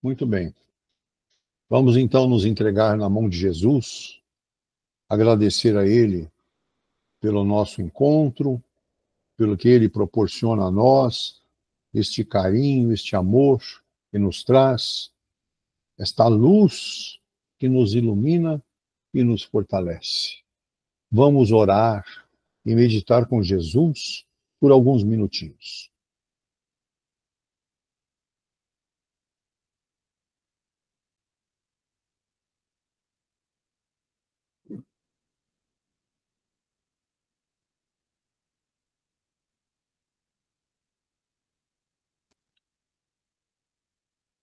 Muito bem. Vamos então nos entregar na mão de Jesus, agradecer a Ele pelo nosso encontro, pelo que Ele proporciona a nós, este carinho, este amor que nos traz, esta luz que nos ilumina e nos fortalece. Vamos orar e meditar com Jesus por alguns minutinhos.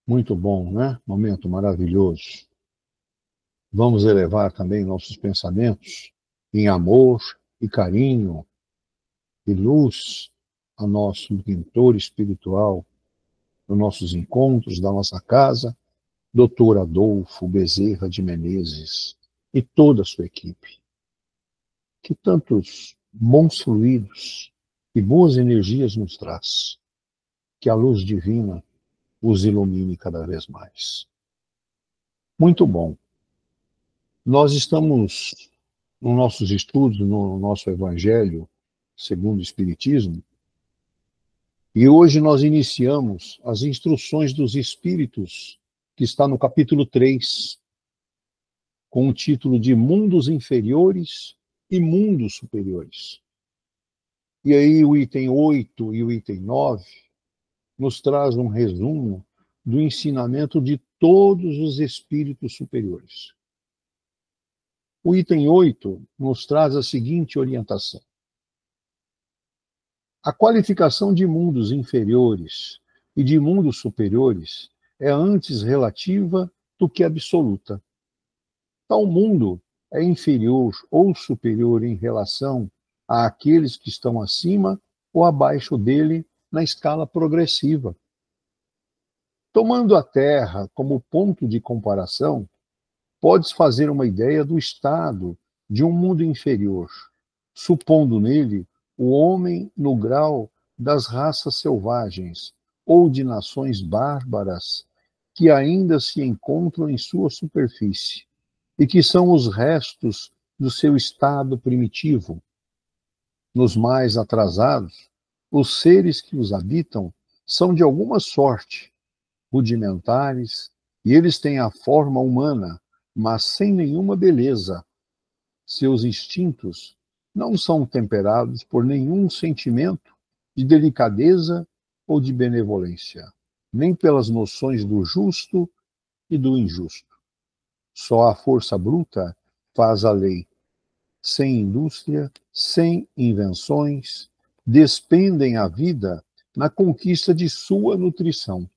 Muito bom, né? Momento maravilhoso. Vamos elevar também nossos pensamentos em amor e carinho e luz ao nosso mentor espiritual, nos nossos encontros da nossa casa, Dr. Adolfo Bezerra de Menezes e toda a sua equipe. Que tantos bons fluidos e boas energias nos traz. Que a luz divina os ilumine cada vez mais. Muito bom. Nós estamos, nos nossos estudos, no nosso Evangelho, segundo o Espiritismo, e hoje nós iniciamos as instruções dos Espíritos, que está no capítulo 3, com o título de Mundos Inferiores e Mundos Superiores. E aí o item 8 e o item 9 nos traz um resumo do ensinamento de todos os espíritos superiores. O item 8 nos traz a seguinte orientação: a qualificação de mundos inferiores e de mundos superiores é antes relativa do que absoluta. Tal mundo é inferior ou superior em relação àqueles que estão acima ou abaixo dele na escala progressiva. Tomando a Terra como ponto de comparação, podes fazer uma ideia do estado de um mundo inferior, supondo nele o homem no grau das raças selvagens ou de nações bárbaras que ainda se encontram em sua superfície e que são os restos do seu estado primitivo. Nos mais atrasados, os seres que os habitam são de alguma sorte rudimentares e eles têm a forma humana, mas sem nenhuma beleza. Seus instintos não são temperados por nenhum sentimento de delicadeza ou de benevolência, nem pelas noções do justo e do injusto. Só a força bruta faz a lei. Sem indústria, sem invenções, despendem a vida na conquista de sua nutrição.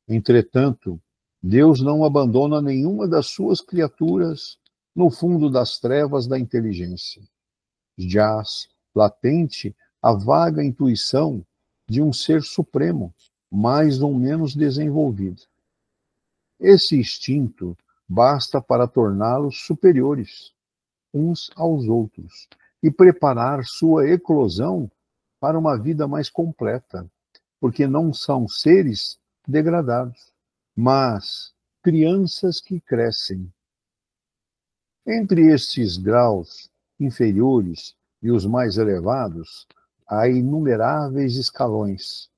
Entretanto, Deus não abandona nenhuma das suas criaturas no fundo das trevas da inteligência. Jaz latente a vaga intuição de um ser supremo, mais ou menos desenvolvido. Esse instinto basta para torná-los superiores uns aos outros e preparar sua eclosão para uma vida mais completa, porque não são seres degradados, mas crianças que crescem. Entre estes graus inferiores e os mais elevados, há inumeráveis escalões,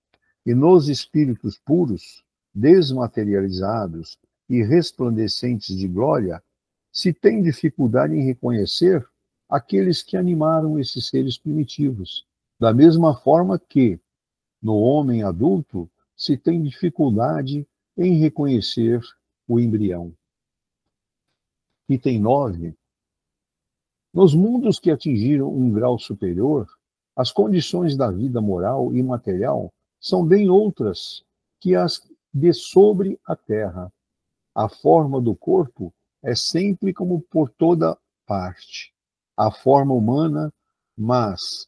e nos espíritos puros, desmaterializados e resplandecentes de glória, se tem dificuldade em reconhecer aqueles que animaram esses seres primitivos, da mesma forma que, no homem adulto, se tem dificuldade em reconhecer o embrião. Item 9. Nos mundos que atingiram um grau superior, as condições da vida moral e material são bem outras que as de sobre a terra. A forma do corpo é sempre como por toda parte. A forma humana, mas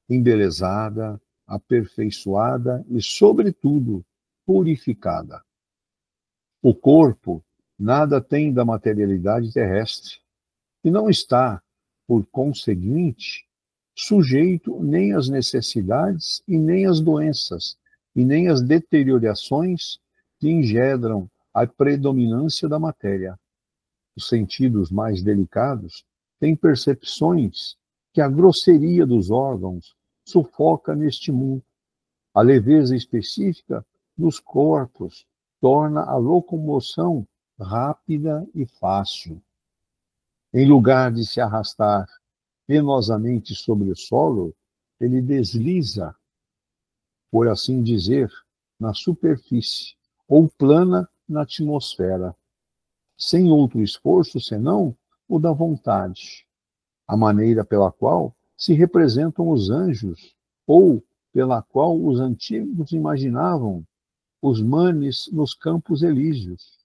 embelezada, aperfeiçoada e, sobretudo, purificada. O corpo nada tem da materialidade terrestre e não está, por conseguinte, sujeito nem às necessidades e nem às doenças e nem às deteriorações que engendram a predominância da matéria. Os sentidos mais delicados têm percepções que a grosseria dos órgãos sufoca neste mundo. A leveza específica dos corpos torna a locomoção rápida e fácil. Em lugar de se arrastar penosamente sobre o solo, ele desliza, por assim dizer, na superfície, ou plana na atmosfera, sem outro esforço senão o da vontade, a maneira pela qual se representam os anjos, ou pela qual os antigos imaginavam os manes nos campos elíseos.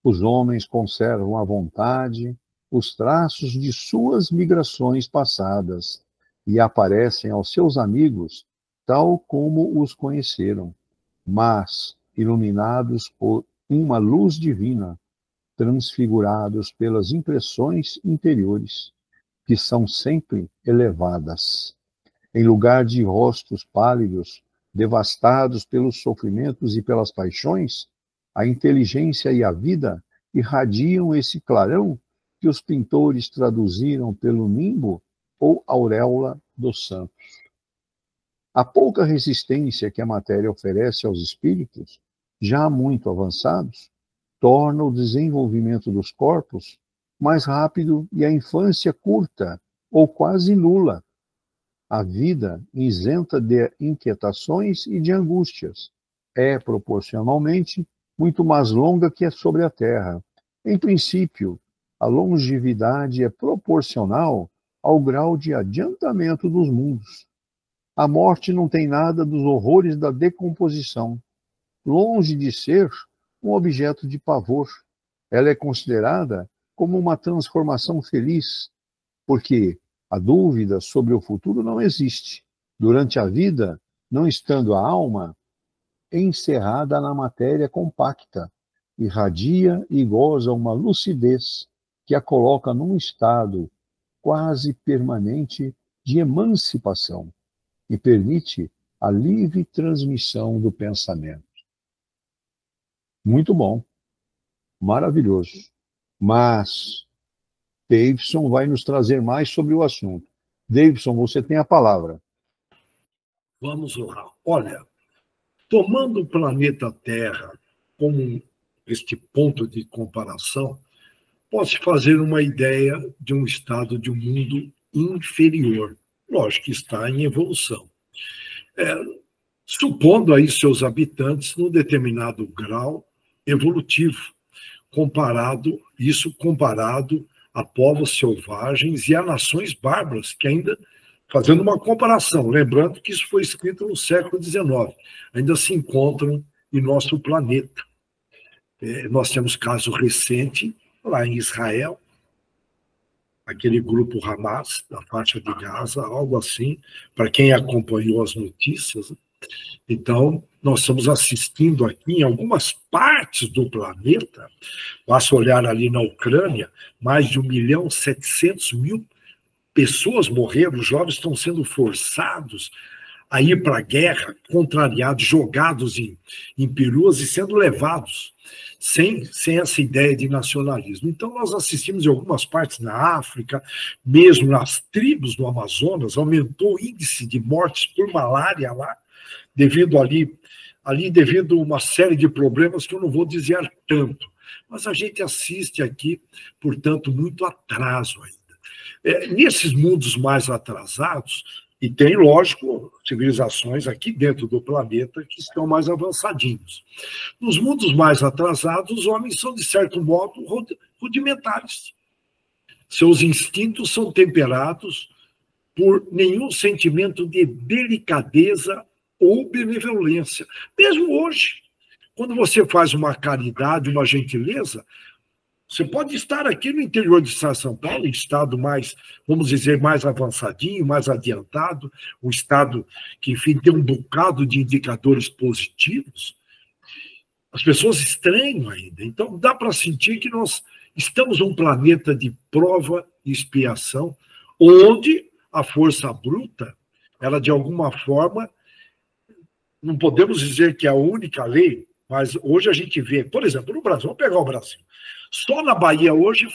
Os homens conservam à vontade os traços de suas migrações passadas e aparecem aos seus amigos tal como os conheceram, mas iluminados por uma luz divina, transfigurados pelas impressões interiores, que são sempre elevadas. Em lugar de rostos pálidos, devastados pelos sofrimentos e pelas paixões, a inteligência e a vida irradiam esse clarão que os pintores traduziram pelo nimbo ou auréola dos santos. A pouca resistência que a matéria oferece aos espíritos, já muito avançados, torna o desenvolvimento dos corpos mais rápido e a infância curta ou quase nula. A vida, isenta de inquietações e de angústias, é proporcionalmente muito mais longa que a sobre a Terra. Em princípio, a longevidade é proporcional ao grau de adiantamento dos mundos. A morte não tem nada dos horrores da decomposição. Longe de ser um objeto de pavor, ela é considerada como uma transformação feliz, porque a dúvida sobre o futuro não existe. Durante a vida, não estando a alma encerrada na matéria compacta, irradia e goza uma lucidez que a coloca num estado quase permanente de emancipação e permite a livre transmissão do pensamento. Muito bom, maravilhoso. Mas Davidson vai nos trazer mais sobre o assunto. Davidson, você tem a palavra. Vamos lá. Olha, tomando o planeta Terra como este ponto de comparação, pode-se fazer uma ideia de um estado de um mundo inferior. Lógico que está em evolução. Supondo aí seus habitantes num determinado grau evolutivo, comparado a povos selvagens e a nações bárbaras, que ainda, fazendo uma comparação, lembrando que isso foi escrito no século XIX, ainda se encontram em nosso planeta. Nós temos caso recente lá em Israel, aquele grupo Hamas, da faixa de Gaza, algo assim, para quem acompanhou as notícias. Então, nós estamos assistindo aqui em algumas partes do planeta, basta olhar ali na Ucrânia, mais de 1.700.000 pessoas morreram, os jovens estão sendo forçados a ir para a guerra, contrariados, jogados em peruas e sendo levados, sem essa ideia de nacionalismo. Então, nós assistimos em algumas partes na África, mesmo nas tribos do Amazonas, aumentou o índice de mortes por malária lá, devido devido a uma série de problemas que eu não vou dizer tanto. Mas a gente assiste aqui, portanto, muito atraso ainda. Nesses mundos mais atrasados, e tem, lógico, civilizações aqui dentro do planeta que estão mais avançadinhos. Nos mundos mais atrasados, os homens são, de certo modo, rudimentares. Seus instintos são temperados por nenhum sentimento de delicadeza ou benevolência. Mesmo hoje, quando você faz uma caridade, uma gentileza, você pode estar aqui no interior de São Paulo, em estado mais, vamos dizer, mais avançadinho, mais adiantado, um estado que, enfim, tem um bocado de indicadores positivos. As pessoas estranham ainda. Então, dá para sentir que nós estamos num planeta de prova e expiação, onde a força bruta, ela, de alguma forma, não podemos dizer que é a única lei, Mas hoje a gente vê, por exemplo, no Brasil, vamos pegar o Brasil. Só na Bahia hoje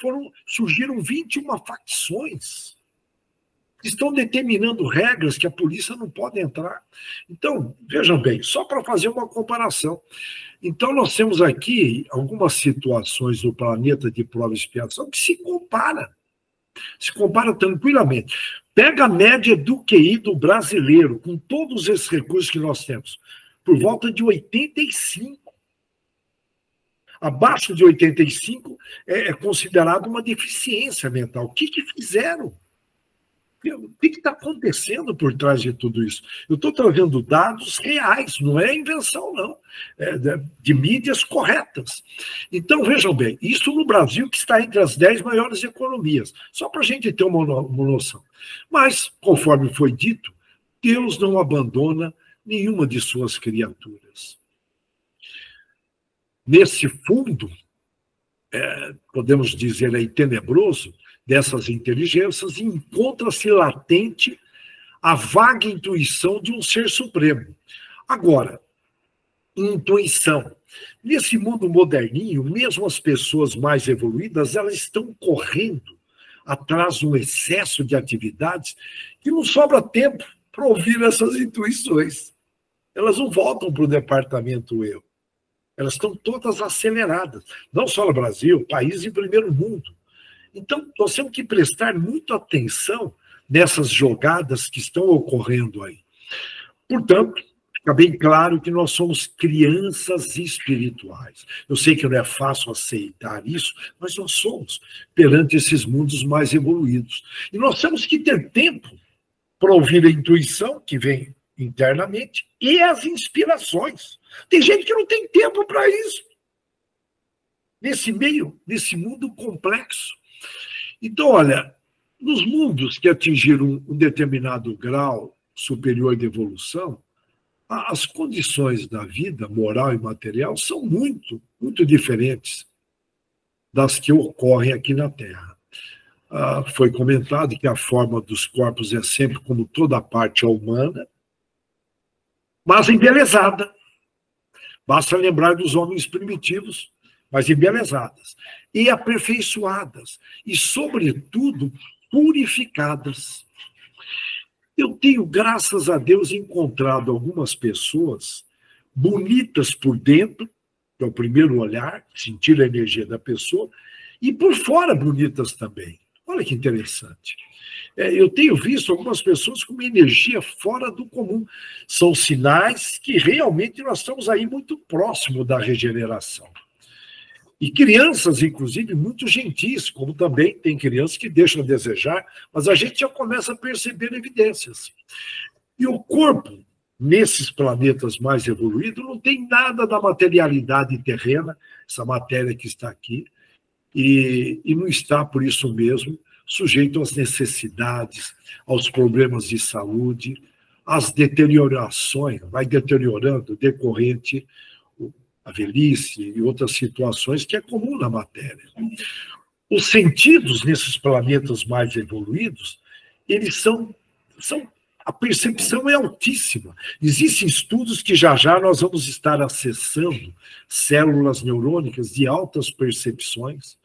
surgiram 21 facções que estão determinando regras que a polícia não pode entrar. Então, vejam bem, só para fazer uma comparação. Então, nós temos aqui algumas situações no planeta de prova e expiação que se compara tranquilamente. Pega a média do QI do brasileiro, com todos esses recursos que nós temos, por volta de 85. Abaixo de 85 é considerado uma deficiência mental. O que fizeram? O que está acontecendo por trás de tudo isso? Eu estou trazendo dados reais, não é invenção, não. De mídias corretas. Então, vejam bem, isso no Brasil, que está entre as 10 maiores economias, só para a gente ter uma noção. Mas, conforme foi dito, Deus não abandona nenhuma de suas criaturas. Nesse fundo, podemos dizer aí, tenebroso, dessas inteligências, encontra-se latente a vaga intuição de um ser supremo. Agora, intuição. Nesse mundo moderninho, mesmo as pessoas mais evoluídas, elas estão correndo atrás de um excesso de atividades que não sobra tempo para ouvir essas intuições. Elas não voltam para o departamento eu. Elas estão todas aceleradas. Não só no Brasil, país em primeiro mundo. Então, nós temos que prestar muita atenção nessas jogadas que estão ocorrendo aí. Portanto, fica bem claro que nós somos crianças espirituais. Eu sei que não é fácil aceitar isso, mas nós somos perante esses mundos mais evoluídos. E nós temos que ter tempo para ouvir a intuição que vem internamente e as inspirações. Tem gente que não tem tempo para isso. Nesse meio, nesse mundo complexo. Então, olha, nos mundos que atingiram um determinado grau superior de evolução, as condições da vida, moral e material, são muito, muito diferentes das que ocorrem aqui na Terra. Foi comentado que a forma dos corpos é sempre, como toda a parte humana, mas embelezada. Basta lembrar dos homens primitivos, mas embelezadas, e aperfeiçoadas, e, sobretudo, purificadas. Eu tenho, graças a Deus, encontrado algumas pessoas bonitas por dentro, que é o primeiro olhar, sentir a energia da pessoa, e por fora bonitas também. Olha que interessante. Eu tenho visto algumas pessoas com uma energia fora do comum. São sinais que realmente nós estamos aí muito próximo da regeneração. E crianças, inclusive, muito gentis, como também tem crianças que deixam a desejar, mas a gente já começa a perceber evidências. E o corpo, nesses planetas mais evoluídos, não tem nada da materialidade terrena, essa matéria que está aqui, e não está, por isso mesmo, sujeito às necessidades, aos problemas de saúde, às deteriorações, vai deteriorando decorrente a velhice e outras situações que é comum na matéria. Os sentidos nesses planetas mais evoluídos, eles são a percepção é altíssima. Existem estudos que já nós vamos estar acessando células neurônicas de altas percepções.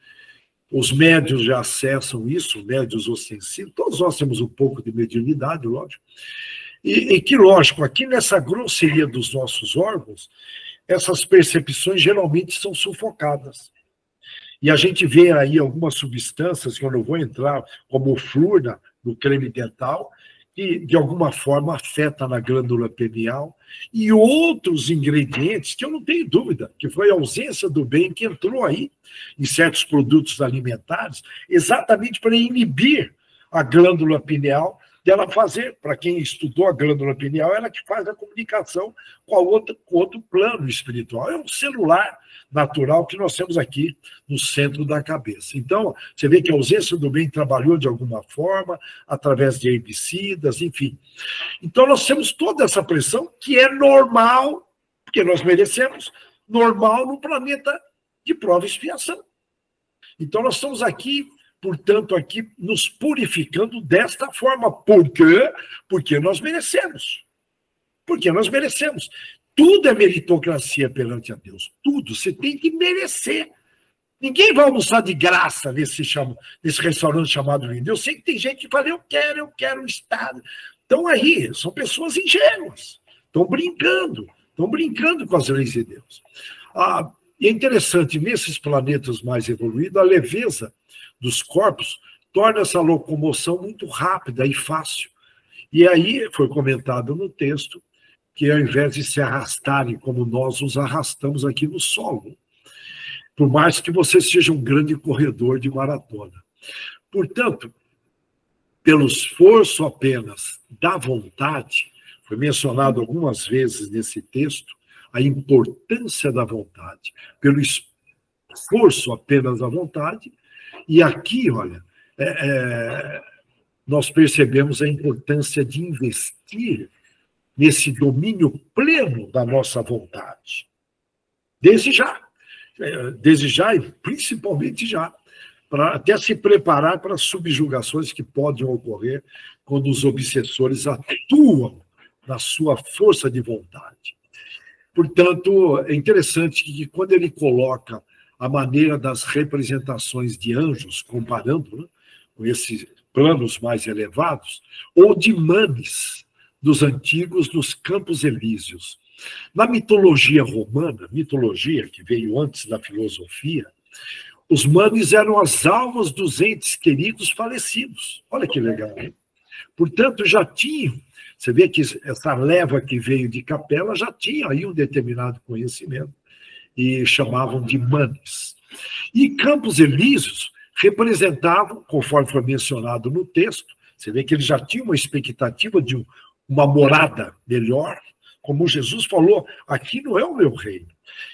Os médios já acessam isso, médios ostensivos. Todos nós temos um pouco de mediunidade, lógico. E que, lógico, aqui nessa grosseria dos nossos órgãos, essas percepções geralmente são sufocadas. E a gente vê aí algumas substâncias, que eu não vou entrar, como o flúor no creme dental, que de alguma forma afeta na glândula pineal, e outros ingredientes que eu não tenho dúvida, que foi a ausência do bem que entrou aí em certos produtos alimentares, exatamente para inibir a glândula pineal dela fazer, para quem estudou a glândula pineal, ela que faz a comunicação com outro plano espiritual. É um celular natural que nós temos aqui no centro da cabeça. Então, você vê que a ausência do bem trabalhou de alguma forma, através de herbicidas, enfim. Então, nós temos toda essa pressão que é normal, porque nós merecemos, normal no planeta de prova e expiação. Então, nós estamos aqui, portanto, aqui nos purificando desta forma. Por quê? Porque nós merecemos. Porque nós merecemos. Tudo é meritocracia perante a Deus. Tudo. Você tem que merecer. Ninguém vai almoçar de graça nesse restaurante chamado Lindo. Eu sei que tem gente que fala, eu quero o Estado. Então aí, são pessoas ingênuas. Estão brincando com as leis de Deus. E é interessante, nesses planetas mais evoluídos, a leveza dos corpos torna essa locomoção muito rápida e fácil. E aí, foi comentado no texto, que ao invés de se arrastarem como nós nos arrastamos aqui no solo, por mais que você seja um grande corredor de maratona. Portanto, pelo esforço apenas da vontade, foi mencionado algumas vezes nesse texto, a importância da vontade, pelo esforço apenas da vontade, e aqui, olha, nós percebemos a importância de investir nesse domínio pleno da nossa vontade. Desde já e principalmente já, para até se preparar para as subjugações que podem ocorrer quando os obsessores atuam na sua força de vontade. Portanto, é interessante que quando ele coloca a maneira das representações de anjos, comparando, né, com esses planos mais elevados, ou de manes dos antigos nos Campos Elíseos. Na mitologia romana, mitologia que veio antes da filosofia, os manes eram as almas dos entes queridos falecidos. Olha que legal, hein? Portanto, já tinham, você vê que essa leva que veio de Capela já tinha aí um determinado conhecimento, e chamavam de manes. E Campos Elíseos representavam, conforme foi mencionado no texto, você vê que eles já tinham uma expectativa de uma morada melhor, como Jesus falou, aqui não é o meu reino.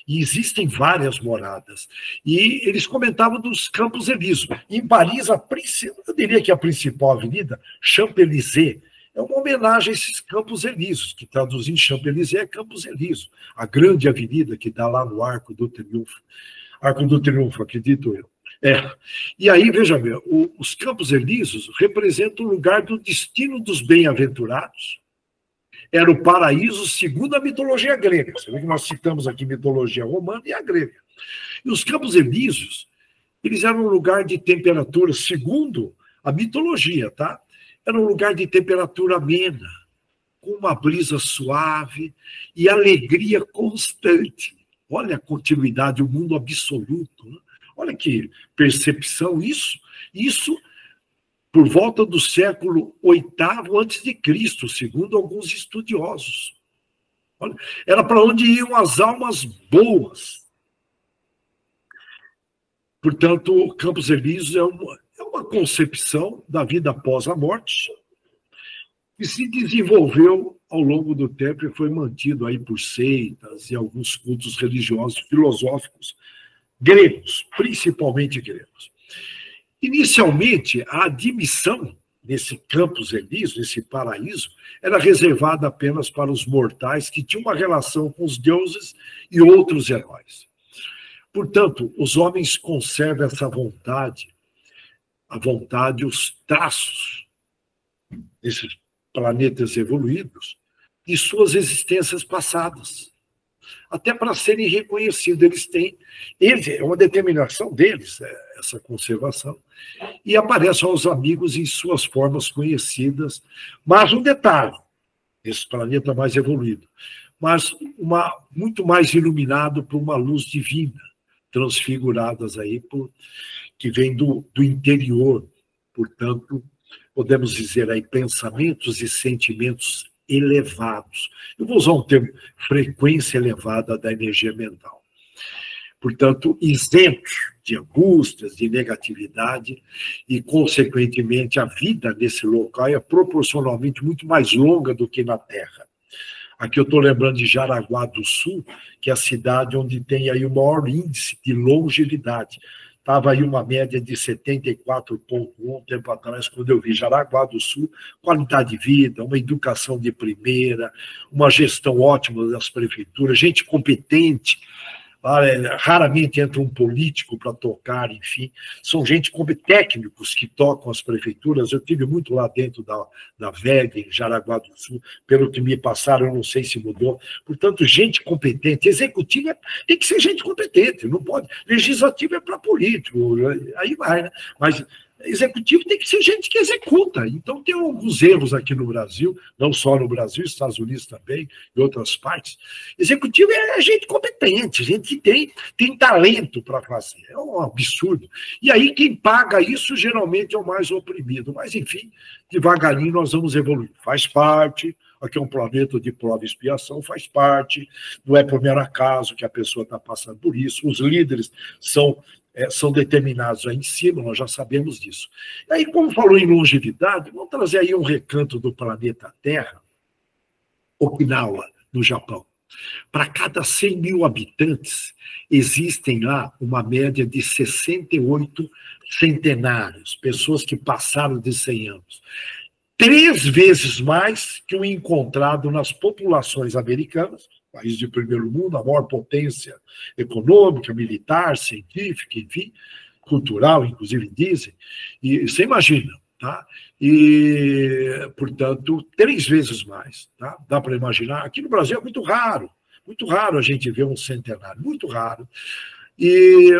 E existem várias moradas. E eles comentavam dos Campos Elíseos. Em Paris, eu diria que a principal avenida, Champs-Élysées, é uma homenagem a esses Campos Elíseos, que traduzindo Champs-Élysées é Campos Elíseos, a grande avenida que dá lá no Arco do Triunfo. Arco do Triunfo, acredito eu. E aí, veja bem, os Campos Elíseos representam o lugar do destino dos bem-aventurados. Era o paraíso segundo a mitologia grega. Você vê que nós citamos aqui mitologia romana e a grega. E os Campos Elíseos, eles eram um lugar de temperatura, segundo a mitologia, tá? Era um lugar de temperatura amena, com uma brisa suave e alegria constante. Olha a continuidade, o mundo absoluto. Né? Olha que percepção isso por volta do século VIII a.C., segundo alguns estudiosos. Olha, era para onde iam as almas boas. Portanto, Campos Elíseos é uma concepção da vida após a morte que se desenvolveu ao longo do tempo e foi mantido aí por seitas e alguns cultos religiosos filosóficos gregos, principalmente gregos. Inicialmente, a admissão nesse Campos Elíseos, nesse paraíso, era reservada apenas para os mortais que tinham uma relação com os deuses e outros heróis. Portanto, os homens conservam essa vontade, a vontade, os traços desses planetas evoluídos de suas existências passadas. Até para serem reconhecidos, é uma determinação deles, essa conservação, e aparecem aos amigos em suas formas conhecidas, mas um detalhe, esse planeta mais evoluído, mas muito mais iluminado por uma luz divina, transfiguradas aí, que vem do interior, portanto, podemos dizer aí pensamentos e sentimentos elevados. Eu vou usar um termo, frequência elevada da energia mental. Portanto, isentos de angústias, de negatividade, e, consequentemente, a vida nesse local é proporcionalmente muito mais longa do que na Terra. Aqui eu estou lembrando de Jaraguá do Sul, que é a cidade onde tem aí o maior índice de longevidade. Estava aí uma média de 74,1 tempo atrás, quando eu vi Jaraguá do Sul, qualidade de vida, uma educação de primeira, uma gestão ótima das prefeituras, gente competente, raramente entra um político para tocar, enfim, são gente como técnicos que tocam as prefeituras. Eu tive muito lá dentro da VEG, em Jaraguá do Sul, pelo que me passaram, eu não sei se mudou. Portanto, gente competente. Executiva tem que ser gente competente, não pode. Legislativo é para político, aí vai, né? Mas executivo tem que ser gente que executa. Então, tem alguns erros aqui no Brasil, não só no Brasil, Estados Unidos também, em outras partes. Executivo é gente competente, gente que tem talento para fazer. É um absurdo. E aí, quem paga isso, geralmente, é o mais oprimido. Mas, enfim, devagarinho nós vamos evoluir. Faz parte. Aqui é um planeta de prova e expiação, faz parte. Não é por mero acaso que a pessoa está passando por isso. Os líderes são determinados aí em cima, nós já sabemos disso. E aí, como falou em longevidade, vamos trazer aí um recanto do planeta Terra, Okinawa, no Japão. Para cada 100 mil habitantes, existem lá uma média de 68 centenários, pessoas que passaram de 100 anos. 3 vezes mais que o encontrado nas populações americanas, país de primeiro mundo, a maior potência econômica, militar, científica, enfim, cultural, inclusive dizem, e você imagina, tá? E, portanto, 3 vezes mais, tá? Dá para imaginar. Aqui no Brasil é muito raro a gente ver um centenário, muito raro. E,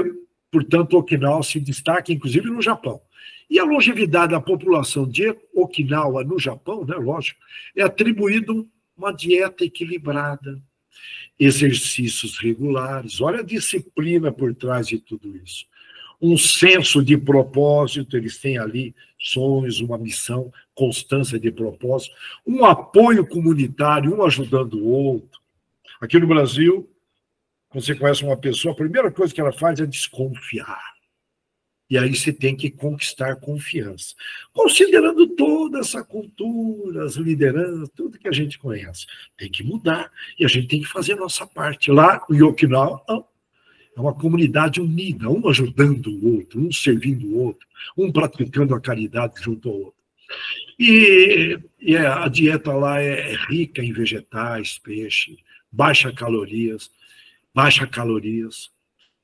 portanto, Okinawa se destaca, inclusive, no Japão. E a longevidade da população de Okinawa no Japão, né, lógico, é atribuído uma dieta equilibrada, exercícios regulares, olha a disciplina por trás de tudo isso. Um senso de propósito, eles têm ali sonhos, uma missão, constância de propósito, um apoio comunitário, um ajudando o outro. Aqui no Brasil, quando você conhece uma pessoa, a primeira coisa que ela faz é desconfiar. E aí você tem que conquistar confiança. Considerando toda essa cultura, as lideranças, tudo que a gente conhece. Tem que mudar e a gente tem que fazer a nossa parte. Lá, o Okinawa é uma comunidade unida, um ajudando o outro, um servindo o outro, um praticando a caridade junto ao outro. E a dieta lá é rica em vegetais, peixe, baixa calorias.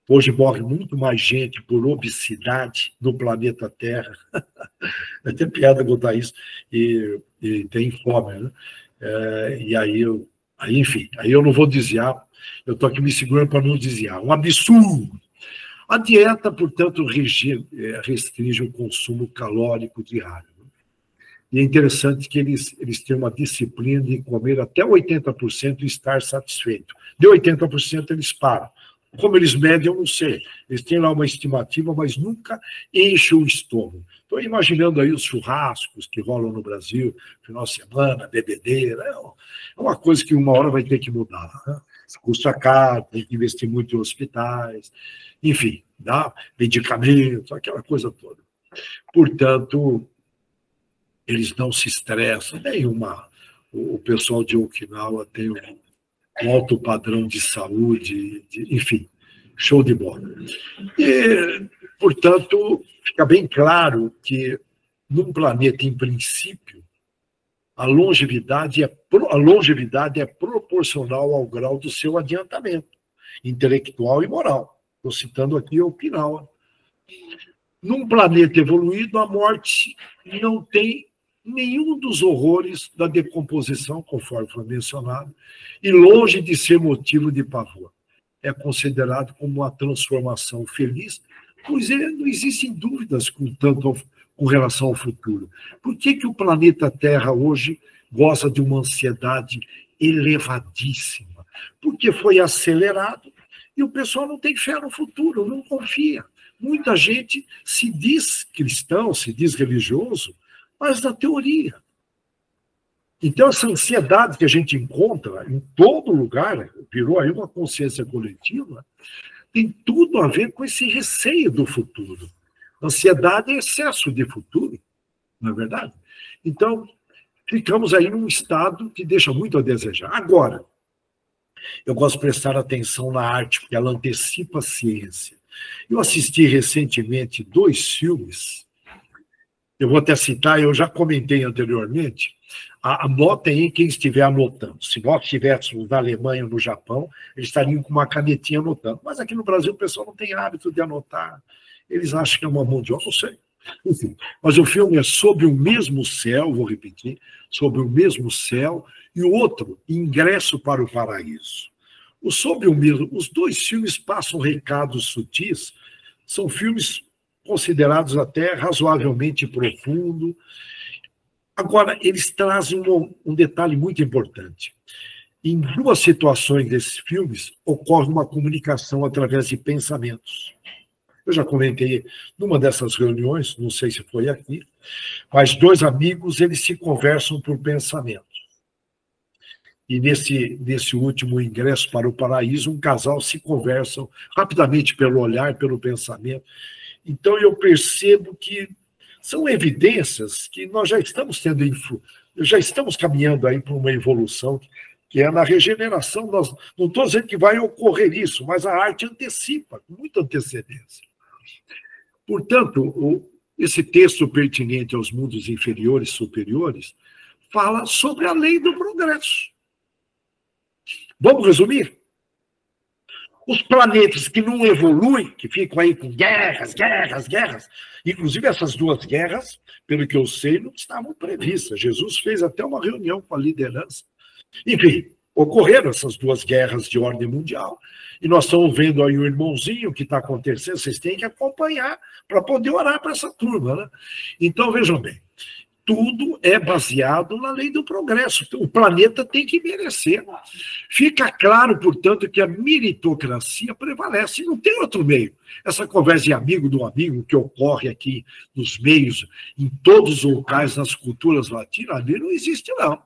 Hoje morre muito mais gente por obesidade no planeta Terra. É até piada botar isso. E tem fome, né? E aí, enfim, aí eu não vou desviar. Eu estou aqui me segurando para não desviar. Um absurdo. A dieta, portanto, restringe o consumo calórico diário. E é interessante que eles têm uma disciplina de comer até 80% e estar satisfeito. De 80% eles param. Como eles medem, eu não sei. Eles têm lá uma estimativa, mas nunca enchem o estômago. Estou imaginando aí os churrascos que rolam no Brasil, final de semana, bebedeira. É uma coisa que uma hora vai ter que mudar. Né? Custa caro, tem que investir muito em hospitais, enfim, dá medicamentos, aquela coisa toda. Portanto, eles não se estressam. O pessoal de Okinawa tem um alto padrão de saúde, enfim, show de bola. E, portanto, fica bem claro que, num planeta, em princípio, a longevidade é proporcional ao grau do seu adiantamento intelectual e moral. Estou citando aqui Okinawa. Num planeta evoluído, a morte não tem nenhum dos horrores da decomposição, conforme foi mencionado, e longe de ser motivo de pavor. É considerado como uma transformação feliz, pois não existem dúvidas com relação ao futuro. Por que o planeta Terra hoje goza de uma ansiedade elevadíssima? Porque foi acelerado e o pessoal não tem fé no futuro, não confia. Muita gente se diz cristão, se diz religioso, mas na teoria. Então, essa ansiedade que a gente encontra em todo lugar, virou aí uma consciência coletiva, tem tudo a ver com esse receio do futuro. Ansiedade é excesso de futuro, não é verdade? Então, ficamos aí num estado que deixa muito a desejar. Agora, eu gosto de prestar atenção na arte, porque ela antecipa a ciência. Eu assisti recentemente 2 filmes. eu vou até citar, eu já comentei anteriormente, anotem aí quem estiver anotando. Se nós estivéssemos na Alemanha ou no Japão, eles estariam com uma canetinha anotando. Mas aqui no Brasil o pessoal não tem hábito de anotar. Eles acham que é uma mão de obra, não sei. Enfim, mas o filme é Sobre o Mesmo Céu, vou repetir, Sobre o Mesmo Céu, e o outro, Ingresso para o Paraíso. O Sobre o Mesmo, os dois filmes passam recados sutis, são filmes considerados até razoavelmente profundos. Agora, eles trazem um detalhe muito importante. Em duas situações desses filmes, ocorre uma comunicação através de pensamentos. Eu já comentei numa dessas reuniões, não sei se foi aqui, mas dois amigos, eles se conversam por pensamento. E nesse último Ingresso para o Paraíso, um casal se conversam rapidamente pelo olhar, pelo pensamento. Então, eu percebo que são evidências que nós já estamos já estamos caminhando aí para uma evolução, que é na regeneração. Nós, não estou dizendo que vai ocorrer isso, mas a arte antecipa, com muita antecedência. Portanto, esse texto pertinente aos mundos inferiores e superiores fala sobre a lei do progresso. Vamos resumir? Os planetas que não evoluem, que ficam aí com guerras, inclusive essas duas guerras, pelo que eu sei, não estavam previstas. Jesus fez até uma reunião com a liderança. Enfim, ocorreram essas duas guerras de ordem mundial, e nós estamos vendo aí o irmãozinho que está acontecendo, vocês têm que acompanhar para poder orar para essa turma, né? Então, vejam bem, tudo é baseado na lei do progresso. O planeta tem que merecer. Fica claro, portanto, que a meritocracia prevalece. Não tem outro meio. Essa conversa de amigo do amigo que ocorre aqui nos meios, em todos os locais, nas culturas latinas, ali não existe, não.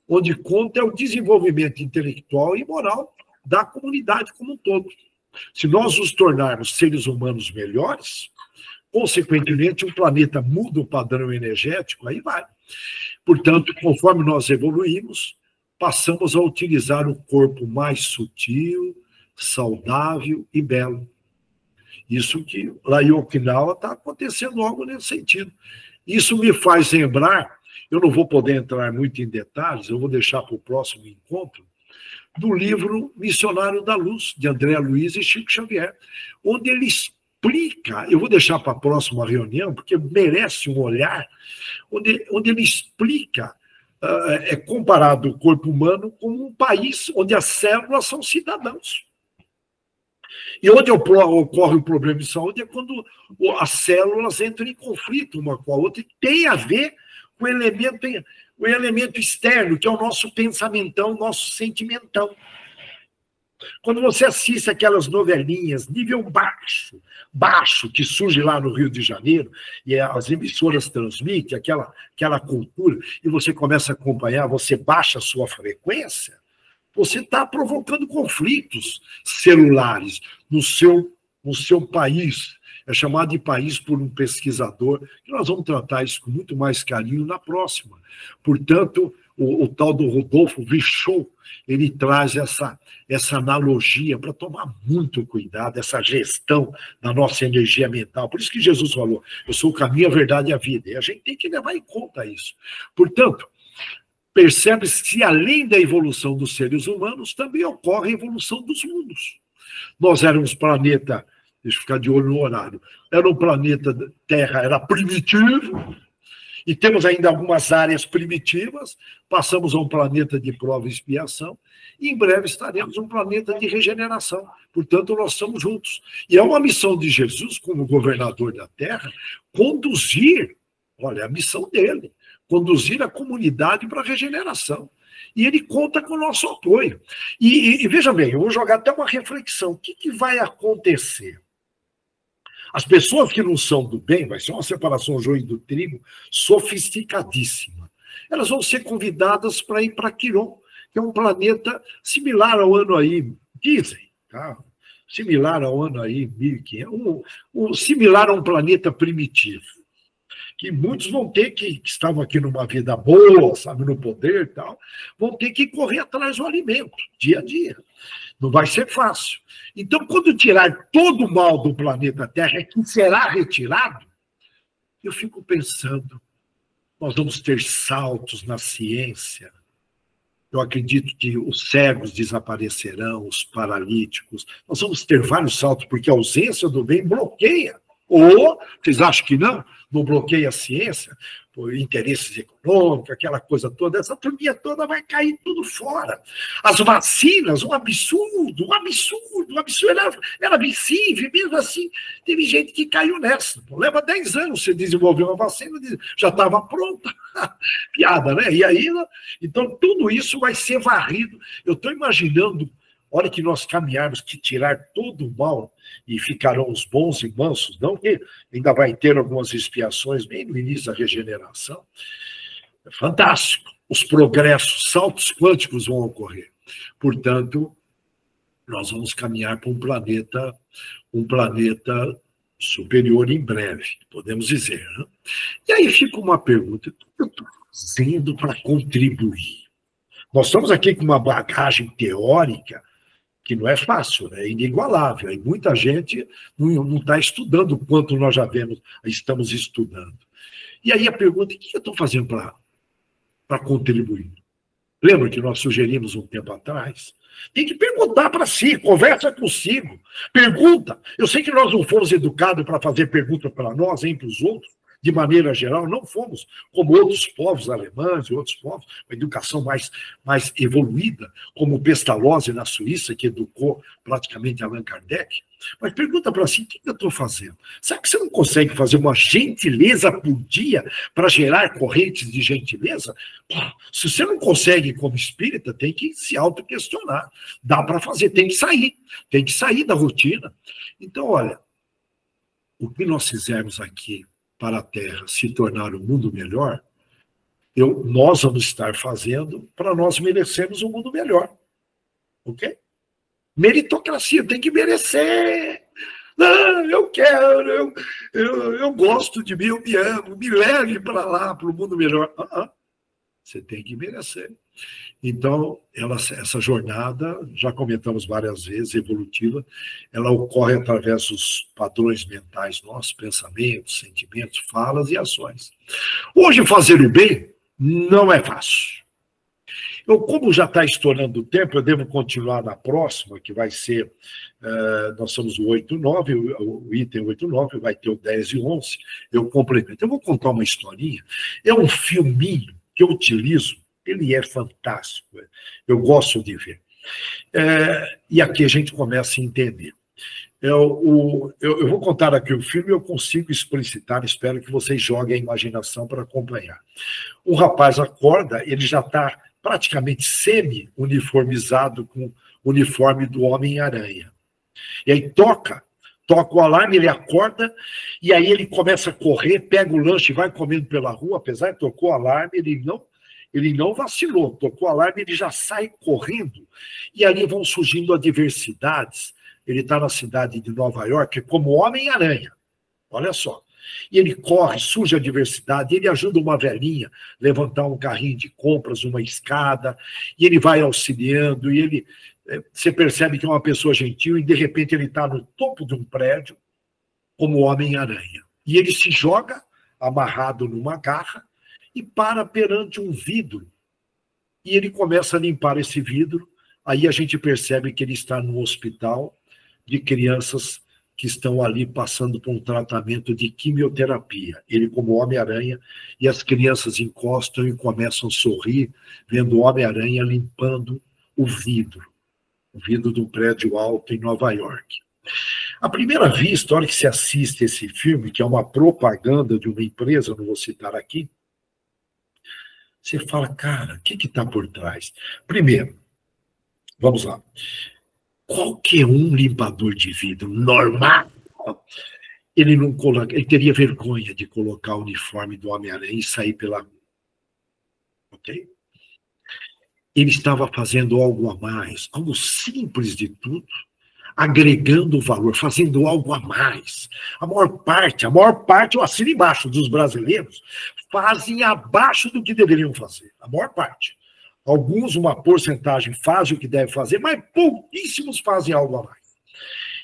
Onde conta é o desenvolvimento intelectual e moral da comunidade como um todo. Se nós nos tornarmos seres humanos melhores, consequentemente, o planeta muda o padrão energético, aí vai. Portanto, conforme nós evoluímos, passamos a utilizar o corpo mais sutil, saudável e belo. Isso que lá em Okinawa está acontecendo algo nesse sentido. Isso me faz lembrar, eu não vou poder entrar muito em detalhes, eu vou deixar para o próximo encontro, do livro Missionário da Luz, de André Luiz e Chico Xavier, onde ele explica, eu vou deixar para a próxima reunião, porque merece um olhar, onde ele explica, é comparado o corpo humano com um país onde as células são cidadãos. E onde ocorre o problema de saúde é quando as células entram em conflito uma com a outra, e tem a ver com o elemento externo, que é o nosso pensamentão, o nosso sentimentão. Quando você assiste aquelas novelinhas, nível baixo, que surge lá no Rio de Janeiro, e as emissoras transmitem aquela cultura, e você começa a acompanhar, você baixa a sua frequência, você está provocando conflitos celulares no seu país. É chamado de país por um pesquisador, que nós vamos tratar isso com muito mais carinho na próxima. Portanto, o tal do Rodolfo Virchow, ele traz essa analogia para tomar muito cuidado, essa gestão da nossa energia mental. Por isso que Jesus falou, eu sou o caminho, a verdade e a vida. E a gente tem que levar em conta isso. Portanto, percebe-se que, além da evolução dos seres humanos, também ocorre a evolução dos mundos. Nós éramos planeta, deixa eu ficar de olho no horário, era um planeta Terra, era primitivo, e temos ainda algumas áreas primitivas, passamos a um planeta de prova e expiação, e em breve estaremos um planeta de regeneração. Portanto, nós estamos juntos. E é uma missão de Jesus, como governador da Terra, conduzir, olha, a missão dele, conduzir a comunidade para a regeneração. E ele conta com o nosso apoio. E veja bem, eu vou jogar até uma reflexão. O que vai acontecer? As pessoas que não são do bem, vai ser uma separação joio do trigo sofisticadíssima. Elas vão ser convidadas para ir para Quiron, que é um planeta similar ao ano aí, dizem, tá? Similar ao ano aí, 1500, similar a um planeta primitivo. Que muitos vão ter que estavam aqui numa vida boa, sabe, no poder e tal, vão ter que correr atrás do alimento, dia a dia. Não vai ser fácil. Então, quando tirar todo o mal do planeta Terra, que será retirado, Eu fico pensando, nós vamos ter saltos na ciência. Eu acredito que os cegos desaparecerão, os paralíticos. Nós vamos ter vários saltos, porque a ausência do bem bloqueia. Ou, vocês acham que não? Não bloqueia a ciência? Por interesses econômicos, aquela coisa toda. Essa turminha toda vai cair tudo fora. As vacinas, um absurdo, um absurdo, um absurdo. Era vencível, mesmo assim, teve gente que caiu nessa. Leva 10 anos você desenvolver uma vacina, já estava pronta. Piada, né? E aí, então, tudo isso vai ser varrido. Eu estou imaginando, hora que nós caminharmos, que tirar todo o mal e ficarão os bons e mansos, não que ainda vai ter algumas expiações bem no início da regeneração. É fantástico. Os progressos, saltos quânticos vão ocorrer. Portanto, nós vamos caminhar para um planeta superior em breve, podemos dizer. Né? E aí fica uma pergunta, o que eu estou fazendo para contribuir? Nós estamos aqui com uma bagagem teórica que não é fácil, é inigualável. E muita gente não está estudando o quanto nós já estamos estudando. E aí a pergunta, o que eu estou fazendo para contribuir? Lembra que nós sugerimos um tempo atrás? Tem que perguntar para si, conversa consigo, pergunta. Eu sei que nós não fomos educados para fazer pergunta para nós, nem para os outros, de maneira geral, não fomos como outros povos alemães e outros povos, uma educação mais evoluída, como o Pestalozzi na Suíça, que educou praticamente Allan Kardec. Mas pergunta para si, o que eu estou fazendo? Sabe que você não consegue fazer uma gentileza por dia para gerar correntes de gentileza? Pô, se você não consegue como espírita, tem que se autoquestionar. Dá para fazer, tem que sair da rotina. Então, olha, o que nós fizermos aqui para a Terra se tornar um mundo melhor, nós vamos estar fazendo para nós merecermos um mundo melhor. Ok? Meritocracia, tem que merecer. Não, eu quero, eu gosto de mim, eu me amo, me leve para lá, para o mundo melhor. Você tem que merecer. Então, essa jornada, já comentamos várias vezes, evolutiva, ela ocorre através dos padrões mentais nossos, pensamentos, sentimentos, falas e ações. Hoje, fazer o bem não é fácil. Como já está estourando o tempo, eu devo continuar na próxima, que vai ser, nós somos o 8-9, o item 8-9, vai ter o 10 e 11, eu complemento. Eu vou contar uma historinha, é um filminho que eu utilizo, ele é fantástico, eu gosto de ver. E aqui a gente começa a entender. Eu vou contar aqui o filme e eu consigo explicitar, espero que vocês joguem a imaginação para acompanhar. O rapaz acorda, ele já está praticamente semi-uniformizado com o uniforme do Homem-Aranha. E aí toca o alarme, ele acorda, e aí ele começa a correr, pega o lanche e vai comendo pela rua, apesar de tocou o alarme, ele não vacilou, tocou o alarme, ele já sai correndo, e ali vão surgindo adversidades. Ele está na cidade de Nova York como Homem-Aranha, olha só. E ele corre, surge a adversidade, ele ajuda uma velhinha a levantar um carrinho de compras, uma escada, e ele vai auxiliando, e você percebe que é uma pessoa gentil, e de repente ele está no topo de um prédio como Homem-Aranha. E ele se joga, amarrado numa garra, e para perante um vidro. E ele começa a limpar esse vidro, aí a gente percebe que ele está num hospital de crianças que estão ali passando por um tratamento de quimioterapia. Ele como Homem-Aranha, e as crianças encostam e começam a sorrir, vendo o Homem-Aranha limpando o vidro de um prédio alto em Nova York. À primeira vista, a hora que se assiste esse filme, que é uma propaganda de uma empresa, não vou citar aqui, você fala, cara, o que está por trás? Primeiro, vamos lá. Qualquer um limpador de vidro normal, ele teria vergonha de colocar o uniforme do Homem-Aranha e sair pela rua. Ok? Ele estava fazendo algo a mais, algo simples de tudo, agregando valor, fazendo algo a mais. A maior parte, eu assino embaixo dos brasileiros, fazem abaixo do que deveriam fazer. A maior parte. Alguns, uma porcentagem, fazem o que deve fazer, mas pouquíssimos fazem algo a mais.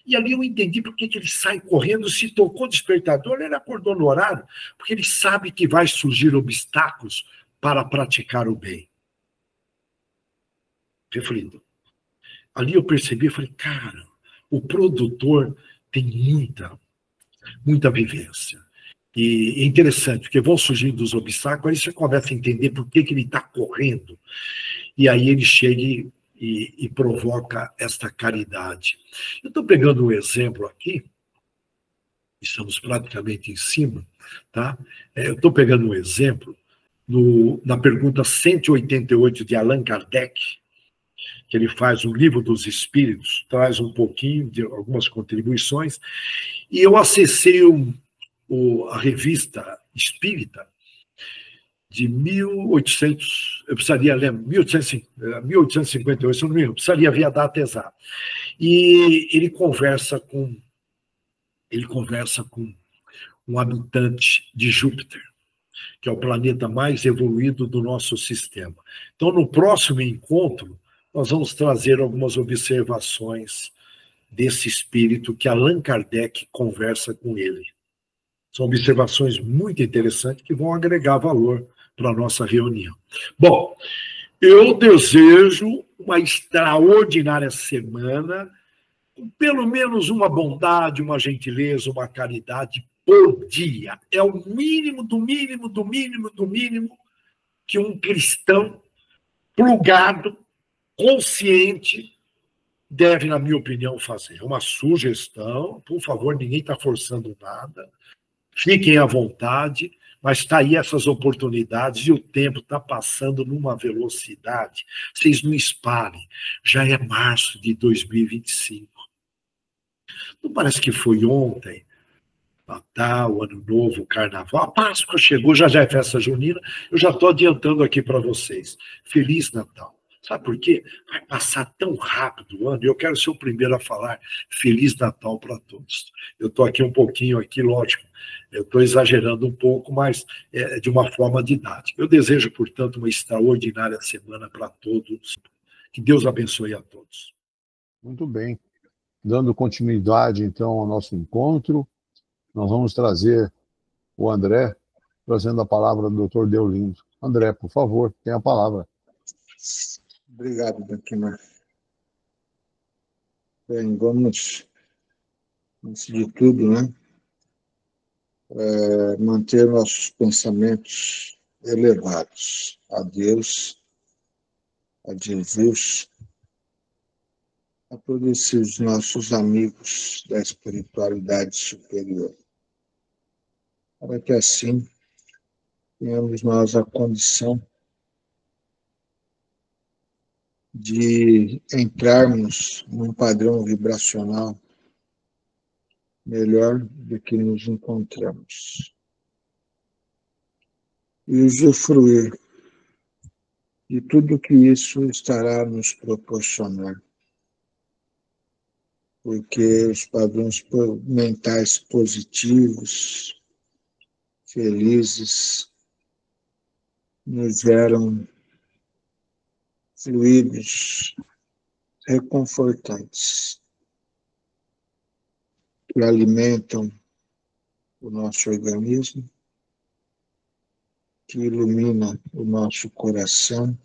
E ali eu entendi por que ele sai correndo, se tocou o despertador, ele acordou no horário, porque ele sabe que vai surgir obstáculos para praticar o bem. Reflito. Ali eu percebi, falei, cara, o produtor tem muita vivência. E é interessante, porque vão surgindo os obstáculos, aí você começa a entender por que ele está correndo. E aí ele chega e provoca esta caridade. Eu estou pegando um exemplo aqui, estamos praticamente em cima, tá? Eu estou pegando um exemplo na pergunta 188 de Allan Kardec, que ele faz o Livro dos Espíritos, traz um pouquinho de algumas contribuições, e eu acessei a revista Espírita de 1800, eu precisaria lembrar, 1858, se não me engano, precisaria ver a data exata. E ele conversa com um habitante de Júpiter, que é o planeta mais evoluído do nosso sistema. Então, no próximo encontro, nós vamos trazer algumas observações desse espírito que Allan Kardec conversa com ele. São observações muito interessantes que vão agregar valor para a nossa reunião. Bom, eu desejo uma extraordinária semana, com pelo menos uma bondade, uma gentileza, uma caridade por dia. É o mínimo, do mínimo, do mínimo, do mínimo que um cristão plugado, consciente, deve, na minha opinião, fazer. É uma sugestão, por favor, ninguém está forçando nada, fiquem à vontade, mas está aí essas oportunidades e o tempo está passando numa velocidade. Vocês não espalhem, já é março de 2025. Não parece que foi ontem, Natal, Ano Novo, Carnaval, a Páscoa chegou, já é festa junina, eu já estou adiantando aqui para vocês. Feliz Natal. Sabe por quê? Vai passar tão rápido o ano, e eu quero ser o primeiro a falar Feliz Natal para todos. Eu estou aqui um pouquinho, lógico, eu estou exagerando um pouco, mas é de uma forma didática. Eu desejo, portanto, uma extraordinária semana para todos. Que Deus abençoe a todos. Muito bem. Dando continuidade, então, ao nosso encontro, nós vamos trazer o André, trazendo a palavra do Dr. Deolindo. André, por favor, tem a palavra. Obrigado, Daquimar. Bem, vamos, antes de tudo, manter nossos pensamentos elevados a Deus, a Jesus, a todos esses nossos amigos da espiritualidade superior, para que assim tenhamos nós a condição de entrarmos num padrão vibracional melhor do que nos encontramos e usufruir de tudo que isso estará nos proporcionando, porque os padrões mentais positivos, felizes, nos geram fluidos reconfortantes que alimentam o nosso organismo, que ilumina o nosso coração,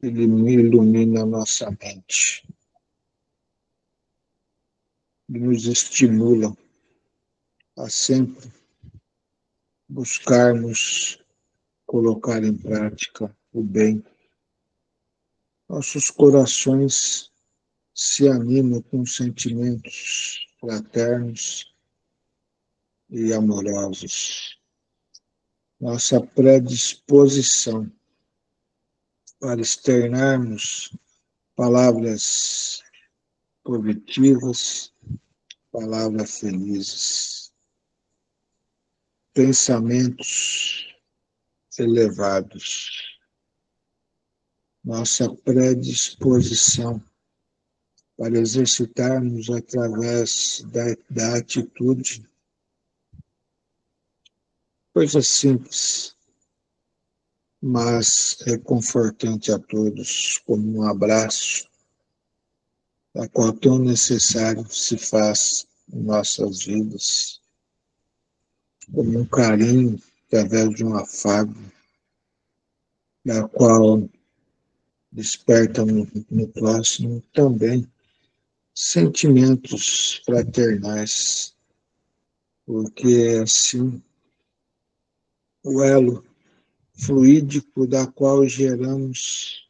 ilumina a nossa mente, e nos estimulam a sempre buscarmos colocar em prática o bem. Nossos corações se animam com sentimentos fraternos e amorosos. Nossa predisposição para externarmos palavras positivas, palavras felizes, pensamentos elevados. Nossa predisposição para exercitarmos através da atitude coisa simples, mas reconfortante a todos, como um abraço, a qual tão necessário se faz em nossas vidas, como um carinho através de um afago, da qual desperta no próximo também sentimentos fraternais, porque assim o elo fluídico da qual geramos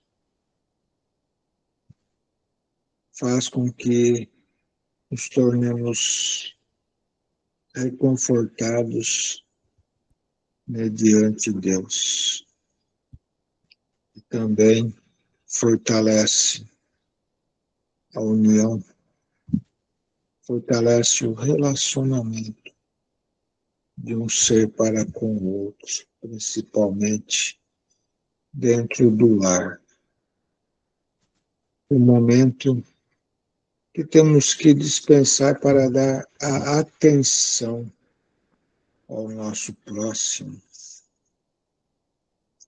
faz com que nos tornemos reconfortados mediante Deus. E também fortalece a união, fortalece o relacionamento de um ser para com o outro, principalmente dentro do lar. O momento que temos que dispensar para dar a atenção ao nosso próximo,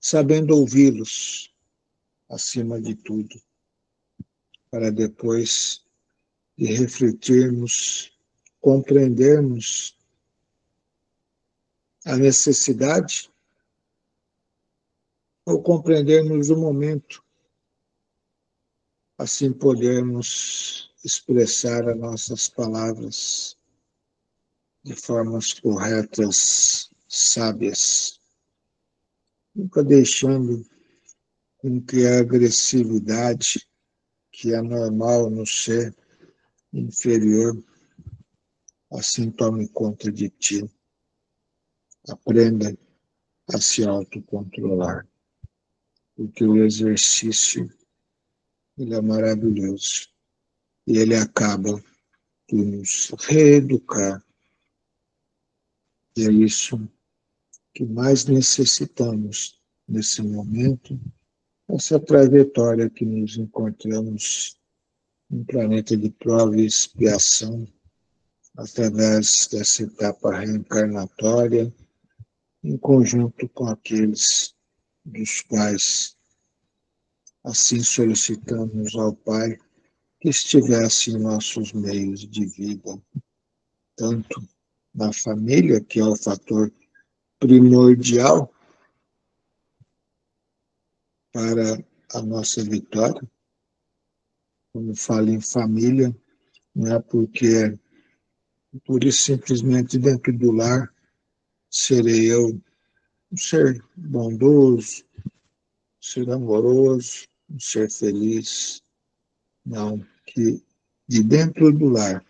sabendo ouvi-los acima de tudo, para depois de refletirmos, compreendermos a necessidade ou compreendermos o momento, assim podermos expressar as nossas palavras de formas corretas, sábias, nunca deixando com que a agressividade, que é normal no ser inferior, assim tome conta de ti. Aprenda a se autocontrolar, porque o exercício ele é maravilhoso e ele acaba por nos reeducar. E é isso que mais necessitamos nesse momento, essa trajetória que nos encontramos um planeta de prova e expiação, através dessa etapa reencarnatória, em conjunto com aqueles dos quais assim solicitamos ao Pai que estivesse em nossos meios de vida, tanto na família, que é o fator primordial para a nossa vitória. Quando falo em família, não é porque por isso simplesmente dentro do lar serei eu um ser bondoso, um ser amoroso, um ser feliz. Não, que de dentro do lar,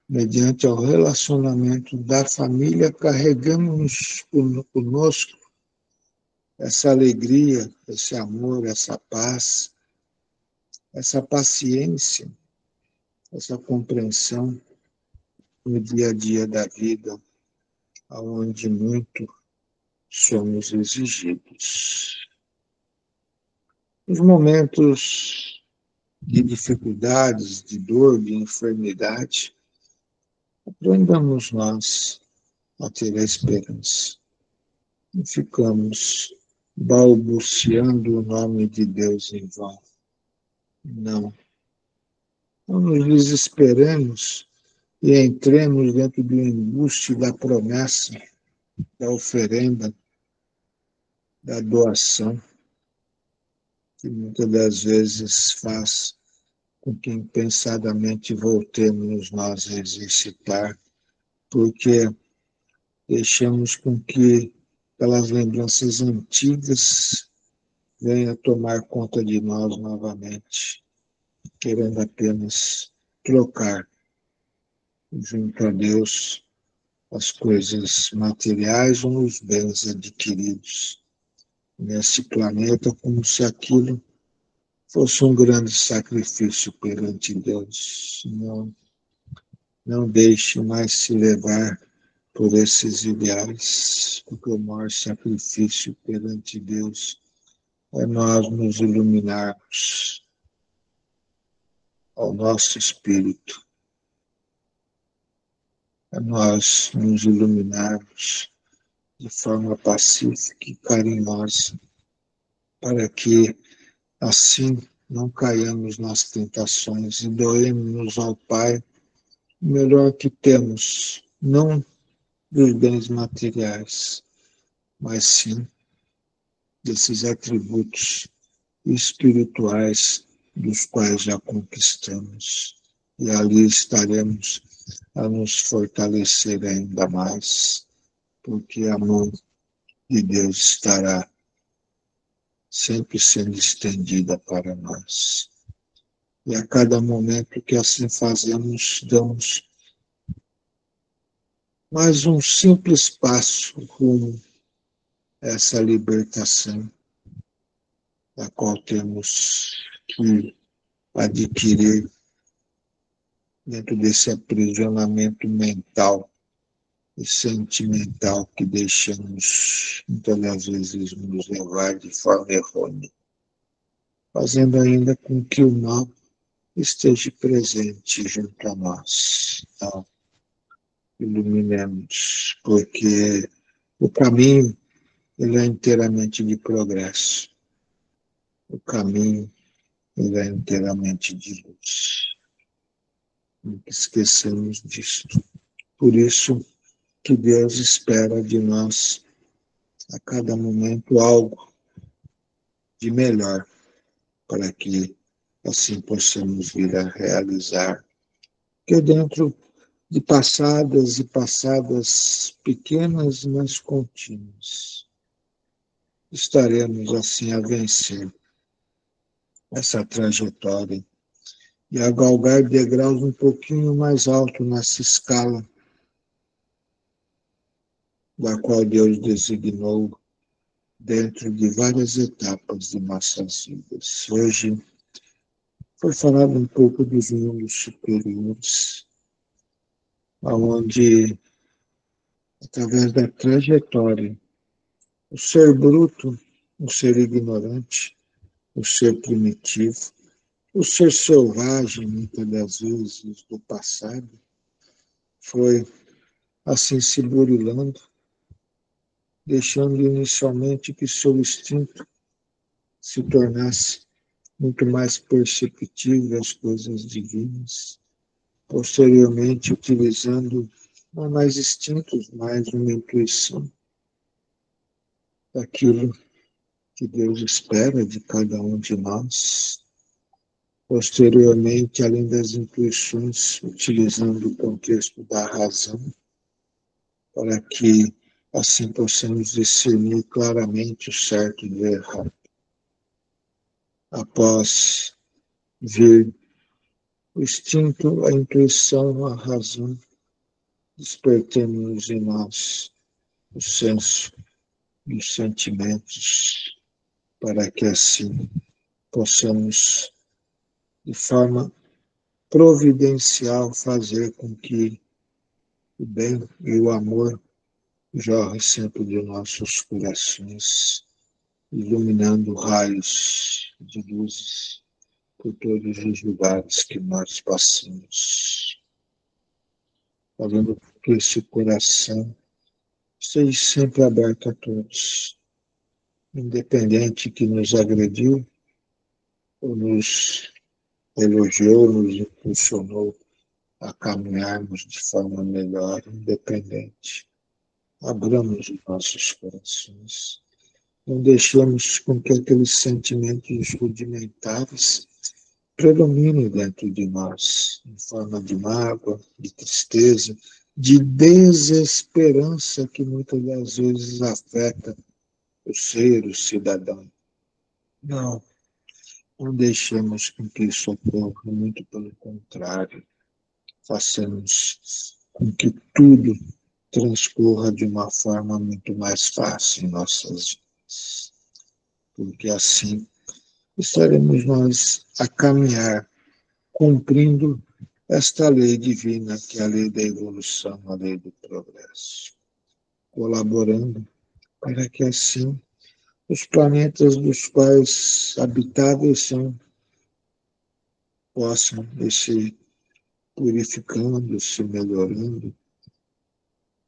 mediante o relacionamento da família, carregamos conosco essa alegria, esse amor, essa paz, essa paciência, essa compreensão no dia a dia da vida, onde muito somos exigidos. Nos momentos de dificuldades, de dor, de enfermidade, aprendamos nós a ter a esperança. Não ficamos balbuciando o nome de Deus em vão. Não. Não nos desesperemos e entremos dentro do embuste da promessa, da oferenda, da doação, que muitas das vezes faz com que impensadamente voltemos nós a exercitar, porque deixamos com que aquelas lembranças antigas venham tomar conta de nós novamente, querendo apenas trocar junto a Deus as coisas materiais ou os bens adquiridos nesse planeta, como se aquilo fosse um grande sacrifício perante Deus. Não deixe mais se levar por esses ideais, porque o maior sacrifício perante Deus é nós nos iluminarmos ao nosso espírito, é nós nos iluminarmos de forma pacífica e carinhosa, para que, assim, não caiamos nas tentações e doemos ao Pai o melhor que temos, não dos bens materiais, mas sim desses atributos espirituais dos quais já conquistamos. E ali estaremos a nos fortalecer ainda mais, porque a mão de Deus estará sempre sendo estendida para nós. E a cada momento que assim fazemos, damos mais um simples passo rumo a essa libertação, a qual temos que adquirir dentro desse aprisionamento mental e sentimental que deixamos muitas das vezes nos levar de forma errônea, fazendo ainda com que o mal esteja presente junto a nós. Então, iluminemos, porque o caminho ele é inteiramente de progresso. O caminho ele é inteiramente de luz. Nunca esquecemos disto. Por isso que Deus espera de nós a cada momento algo de melhor, para que assim possamos vir a realizar. Que dentro de passadas e passadas pequenas, mas contínuas, estaremos assim a vencer essa trajetória e a galgar degraus um pouquinho mais alto nessa escala da qual Deus designou dentro de várias etapas de nossas vidas. Hoje foi falado um pouco dos mundos superiores, onde, através da trajetória, o ser bruto, o ser ignorante, o ser primitivo, o ser selvagem, muitas das vezes, do passado, foi assim se burilando, deixando inicialmente que seu instinto se tornasse muito mais perceptível às coisas divinas, posteriormente utilizando não mais instintos, mais uma intuição daquilo que Deus espera de cada um de nós. Posteriormente, além das intuições, utilizando o contexto da razão, para que assim possamos discernir claramente o certo do errado. Após vir o instinto, a intuição, a razão, despertemos em nós o senso dos sentimentos, para que assim possamos, de forma providencial, fazer com que o bem e o amor jorrem sempre de nossos corações, iluminando raios de luzes por todos os lugares que nós passamos, fazendo com que esse coração esteja sempre aberto a todos, independente que nos agrediu, ou nos elogiou, nos impulsionou a caminharmos de forma melhor, independente. Abramos os nossos corações. Não deixemos com que aqueles sentimentos rudimentares predominem dentro de nós, em forma de mágoa, de tristeza, de desesperança que muitas das vezes afeta o ser, o cidadão. Não, não deixemos com que isso ocorra, muito pelo contrário. Façamos com que tudo transcorra de uma forma muito mais fácil em nossas vidas. Porque assim estaremos nós a caminhar, cumprindo esta lei divina, que é a lei da evolução, a lei do progresso. Colaborando para que assim os planetas dos quais habitáveis são possam ir se purificando, se melhorando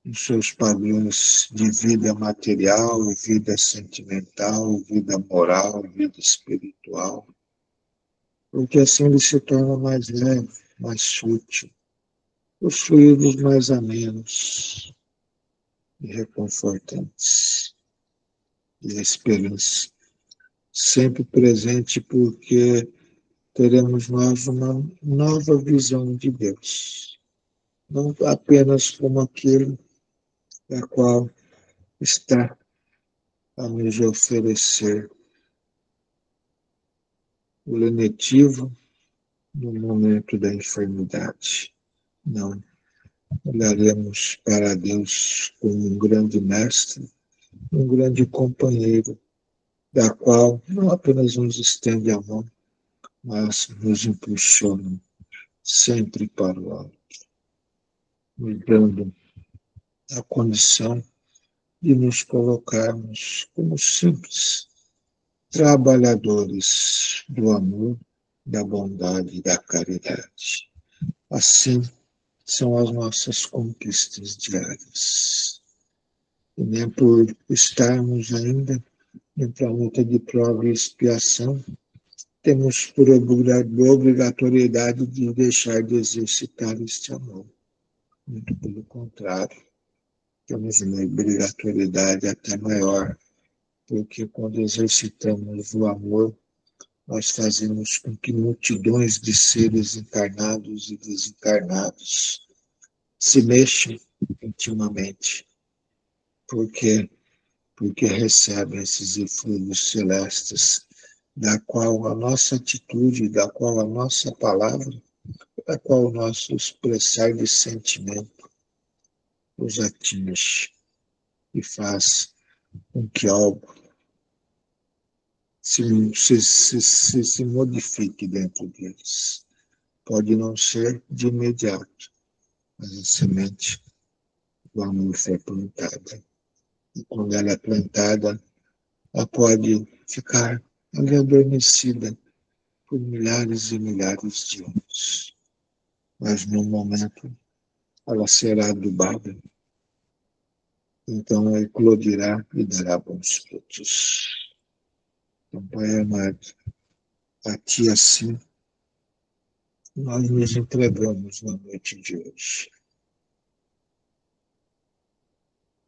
em seus padrões de vida material, vida sentimental, vida moral, vida espiritual, porque assim ele se torna mais leve, mais sutil, os fluidos mais amenos e reconfortantes, e a esperança sempre presente, porque teremos nós uma nova visão de Deus, não apenas como aquele a qual está a nos oferecer o lenitivo no momento da enfermidade. Não, olharemos para Deus como um grande mestre, um grande companheiro, da qual não apenas nos estende a mão, mas nos impulsiona sempre para o alto, nos dando a condição de nos colocarmos como simples trabalhadores do amor, da bondade e da caridade. Assim são as nossas conquistas diárias. E nem por estarmos ainda em planeta de prova e expiação, temos por obrigatoriedade de deixar de exercitar este amor. Muito pelo contrário, temos uma obrigatoriedade até maior, porque quando exercitamos o amor, nós fazemos com que multidões de seres encarnados e desencarnados se mexam intimamente, porque recebem esses eflúvios celestes, da qual a nossa atitude, da qual a nossa palavra, da qual o nosso expressar de sentimento os atinge e faz com que algo se modifique dentro deles. Pode não ser de imediato, mas a semente do amor foi plantada. E quando ela é plantada, ela pode ficar ali adormecida por milhares e milhares de anos. Mas no momento ela será adubada, então ela eclodirá e dará bons frutos. Então, Pai amado, a Ti assim nós nos entregamos na noite de hoje.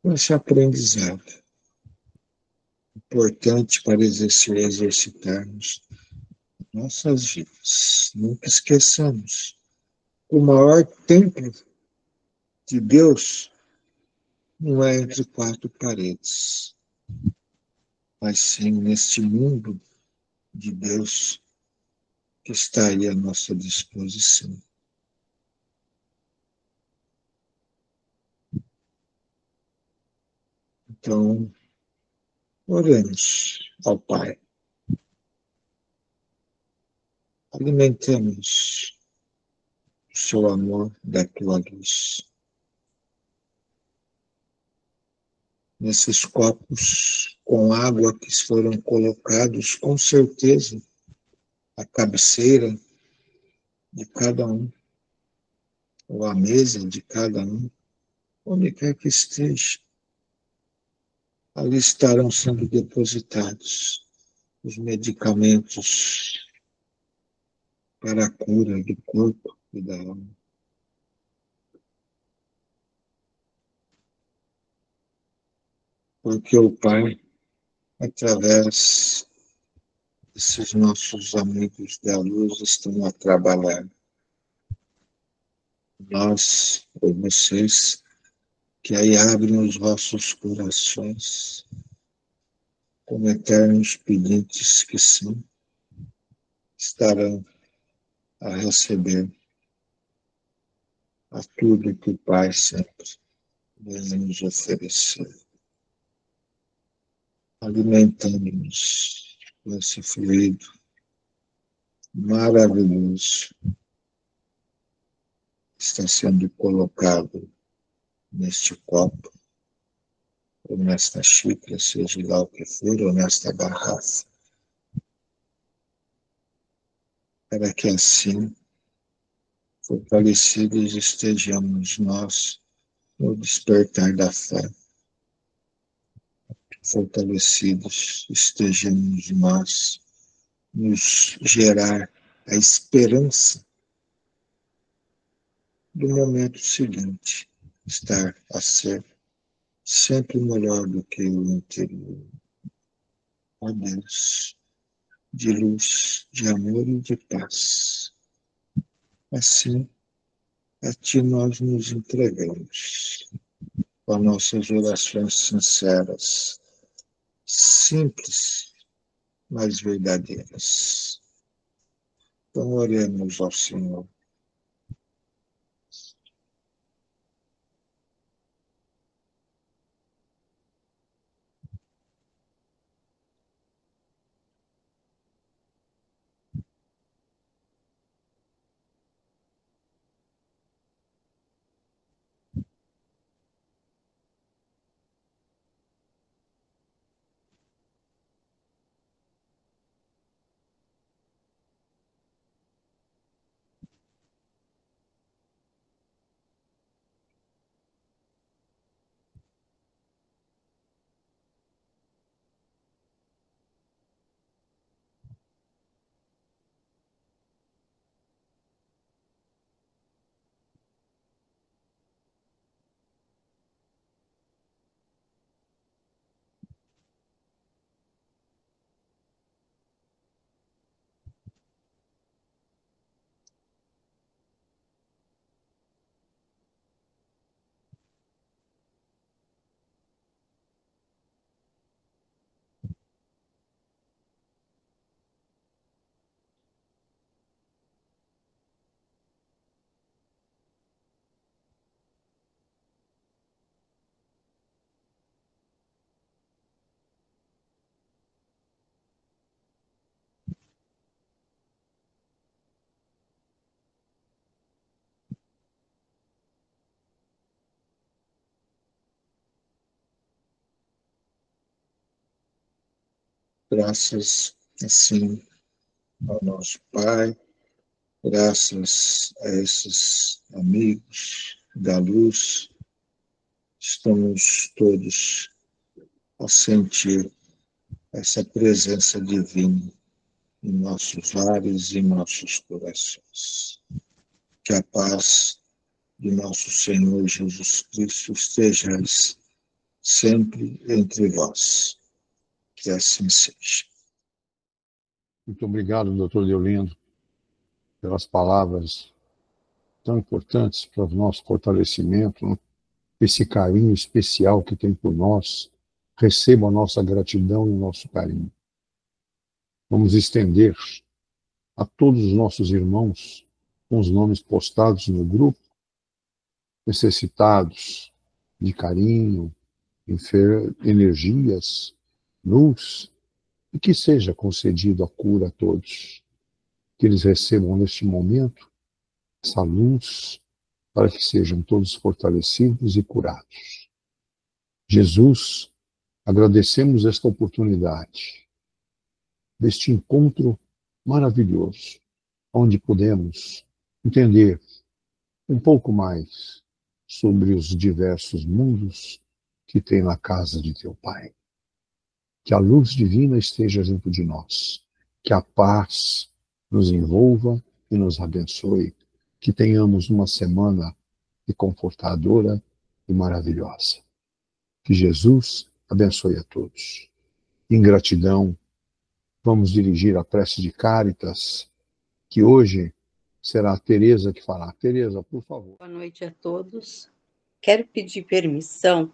Esse aprendizado importante para exercitarmos nossas vidas. Nunca esqueçamos, o maior templo de Deus não é entre quatro paredes, mas sim neste mundo de Deus que está aí à nossa disposição. Então, oremos ao Pai. Alimentemos o seu amor da tua luz. Nesses copos com água que foram colocados, com certeza, à cabeceira de cada um, ou à mesa de cada um, onde quer que esteja, ali estarão sendo depositados os medicamentos para a cura do corpo e da alma. Porque o Pai, através desses nossos amigos da luz, estão a trabalhar. Nós, ou vocês, que aí abrem os vossos corações, como eternos pedintes que são, estarão a receber a tudo que o Pai sempre vai nos oferecer, alimentando-nos com esse fluido maravilhoso que está sendo colocado neste copo, ou nesta xícara, seja lá o que for, ou nesta garrafa, para que assim, fortalecidos estejamos nós no despertar da fé, fortalecidos estejamos nós nos gerar a esperança do momento seguinte, estar a ser sempre melhor do que o anterior. Ó Deus, de luz, de amor e de paz. Assim, a Ti nós nos entregamos, com nossas orações sinceras, simples, mas verdadeiras. Então, oremos ao Senhor. Graças, assim, ao nosso Pai, graças a esses amigos da luz, estamos todos a sentir essa presença divina em nossos lares e em nossos corações. Que a paz de nosso Senhor Jesus Cristo esteja sempre entre vós. Que assim seja. Muito obrigado, doutor Deolindo, pelas palavras tão importantes para o nosso fortalecimento, né? Esse carinho especial que tem por nós. Receba a nossa gratidão e o nosso carinho. Vamos estender a todos os nossos irmãos com os nomes postados no grupo, necessitados de carinho, energias, luz, e que seja concedido a cura a todos. Que eles recebam neste momento essa luz para que sejam todos fortalecidos e curados. Jesus, agradecemos esta oportunidade, deste encontro maravilhoso, onde podemos entender um pouco mais sobre os diversos mundos que tem na casa de teu Pai. Que a luz divina esteja junto de nós, que a paz nos envolva e nos abençoe, que tenhamos uma semana confortadora e maravilhosa. Que Jesus abençoe a todos. Em gratidão, vamos dirigir a prece de Cáritas, que hoje será a Tereza que fará. Tereza, por favor. Boa noite a todos. Quero pedir permissão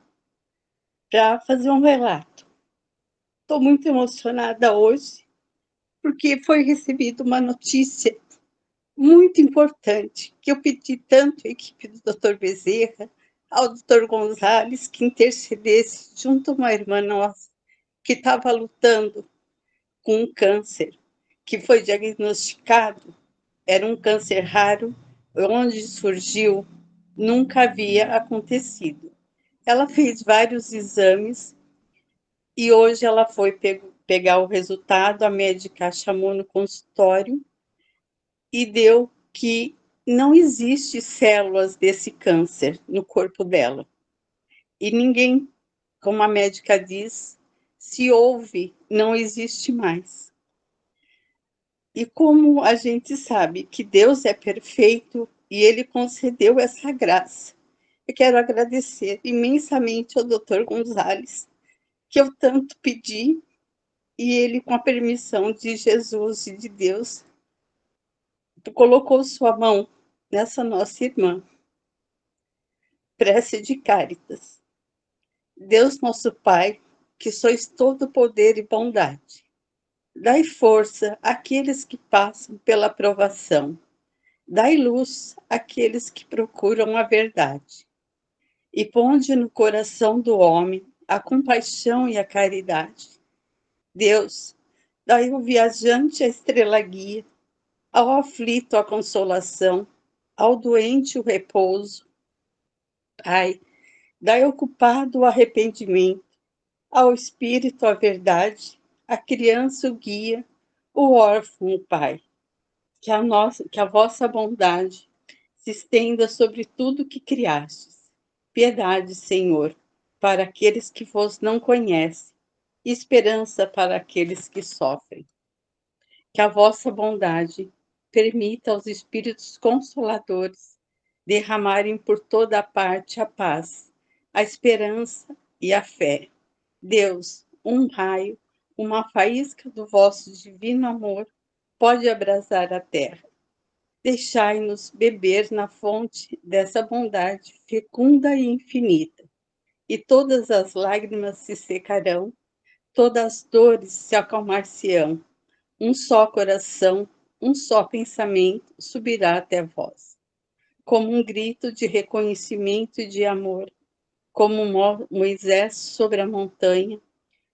para fazer um relato. Estou muito emocionada hoje, porque foi recebida uma notícia muito importante, que eu pedi tanto à equipe do Dr. Bezerra, ao Dr. Gonzalez, que intercedesse junto a uma irmã nossa, que estava lutando com um câncer, que foi diagnosticado, era um câncer raro, onde surgiu, nunca havia acontecido. Ela fez vários exames e hoje ela foi pegar o resultado, a médica chamou no consultório e deu que não existe células desse câncer no corpo dela. E ninguém, como a médica diz, se houve, não existe mais. E como a gente sabe que Deus é perfeito e Ele concedeu essa graça, eu quero agradecer imensamente ao Dr. Gonzales, que eu tanto pedi, e ele, com a permissão de Jesus e de Deus, colocou sua mão nessa nossa irmã. Prece de Cáritas. Deus nosso Pai, que sois todo poder e bondade, dai força àqueles que passam pela provação, dai luz àqueles que procuram a verdade, e ponde no coração do homem a compaixão e a caridade. Deus, dai ao viajante a estrela guia, ao aflito a consolação, ao doente o repouso. Pai, dai ao culpado o arrependimento, ao espírito a verdade, à criança o guia, o órfão o pai. Que a vossa bondade se estenda sobre tudo que criastes. Piedade, Senhor, para aqueles que vos não conhecem, e esperança para aqueles que sofrem. Que a vossa bondade permita aos espíritos consoladores derramarem por toda a parte a paz, a esperança e a fé. Deus, um raio, uma faísca do vosso divino amor pode abrasar a terra. Deixai-nos beber na fonte dessa bondade fecunda e infinita, e todas as lágrimas se secarão, todas as dores se acalmar-se-ão. Um só coração, um só pensamento subirá até vós. Como um grito de reconhecimento e de amor, como Moisés sobre a montanha,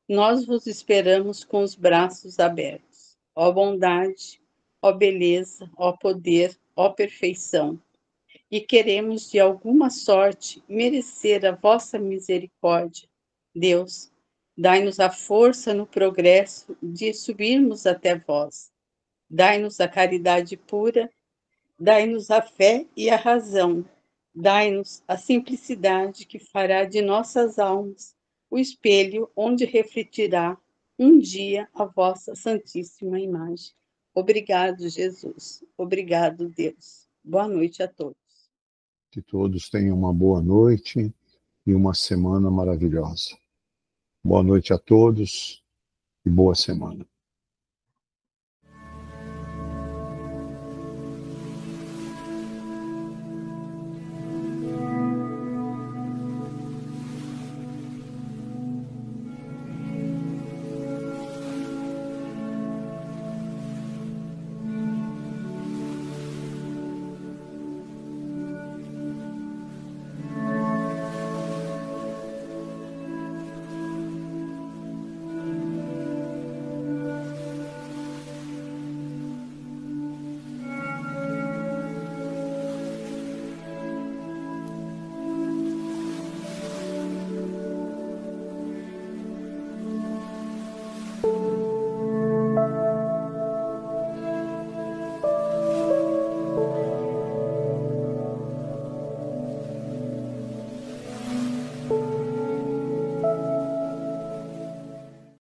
nós vos esperamos com os braços abertos. Ó bondade, ó beleza, ó poder, ó perfeição. E queremos de alguma sorte merecer a vossa misericórdia. Deus, dai-nos a força no progresso de subirmos até vós. Dai-nos a caridade pura, dai-nos a fé e a razão. Dai-nos a simplicidade que fará de nossas almas o espelho onde refletirá um dia a vossa santíssima imagem. Obrigado, Jesus. Obrigado, Deus. Boa noite a todos. Que todos tenham uma boa noite e uma semana maravilhosa. Boa noite a todos e boa semana.